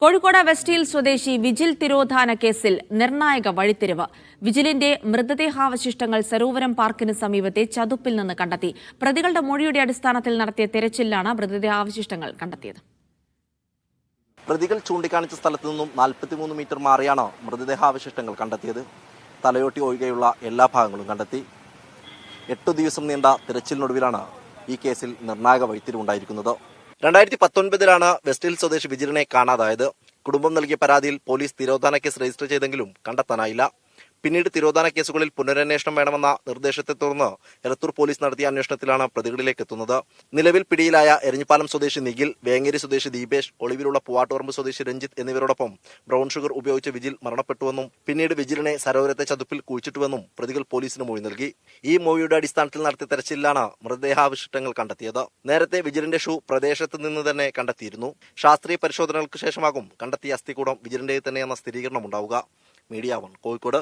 Kozhikode west hill സ്വദേശി vigil തിരോധാന കേസിൽ നിർണായക വഴിത്തിരിവ്. വിജിലിന്റെ മൃതദേഹാവശിഷ്ടങ്ങൾ സരോവരം പാർക്കിന് സമീപത്തെ ചതുപ്പിൽ നിന്ന് കണ്ടെത്തി. പ്രതികളുടെ മൊഴിയുടെ അടിസ്ഥാനത്തിൽ നടത്തിയ തെരച്ചിലിലാണ് മൃതദേഹാവശിഷ്ടങ്ങൾ കണ്ടെത്തിയത്. പ്രതികൾ ചൂണ്ടിക്കാണിച്ച സ്ഥലത്തു നിന്നും 43 മീറ്റർ മാറിയാണ് മൃതദേഹാവശിഷ്ടങ്ങൾ കണ്ടെത്തിയത്. തലയോട്ടി ഒഴികെയുള്ള എല്ലാ ഭാഗങ്ങളും കണ്ടെത്തി. 8 ദിവസം നീണ്ട തിരച്ചിലിനൊടുവിലാണ് ഈ കേസിൽ നിർണായക വഴിത്തിരിവുണ്ടായിരിക്കുന്നത്. 2019 വെസ്റ്റ് ഹിൽ സ്വദേശി വിജിലിനെ കാണാതായത്. കുടുംബം നൽകിയ പരാതിയിൽ പോലീസ് തിരോധാന കേസ് രജിസ്റ്റർ ചെയ്തെങ്കിലും കണ്ടെത്താനായില്ല. പിന്നീട് തിരോധാന കേസുകളിൽ പുനരന്വേഷണം വേണമെന്ന നിർദ്ദേശത്തെ തുടർന്ന് എലത്തൂർ പോലീസ് നടത്തിയ അന്വേഷണത്തിലാണ് പ്രതികളിലേക്ക് എത്തുന്നത്. നിലവിൽ പിടിയിലായ എരഞ്ഞിപ്പാലം സ്വദേശി നിഖിൽ, വേങ്ങേരി സ്വദേശി ദീപേഷ്, ഒളിവിലുള്ള പൂവാട്ടുപറമ്പ് സ്വദേശി രഞ്ജിത്ത് എന്നിവരോടൊപ്പം ബ്രൗൺ ഷുഗർ ഉപയോഗിച്ച് വിജിൽ മരണപ്പെട്ടുവെന്നും പിന്നീട് വിജിലിനെ സരോവരത്തെ ചതുപ്പിൽ കുഴിച്ചിട്ടുവെന്നും പ്രതികൾ പോലീസിന് മൊഴി നൽകി. ഈ മൊഴിയുടെ അടിസ്ഥാനത്തിൽ നടത്തിയ തെരച്ചിലാണ് മൃതദേഹാവശിഷ്ടങ്ങൾ കണ്ടെത്തിയത്. നേരത്തെ വിജിലിന്റെ ഷൂ പ്രദേശത്ത് നിന്ന് തന്നെ കണ്ടെത്തിയിരുന്നു. ശാസ്ത്രീയ പരിശോധനകൾക്ക് ശേഷമാകും കണ്ടെത്തിയ അസ്ഥികൂടം വിജിലിന്റെ തന്നെയെന്ന സ്ഥിരീകരണം ഉണ്ടാവുക. മീഡിയ 1 കോഴിക്കോട്.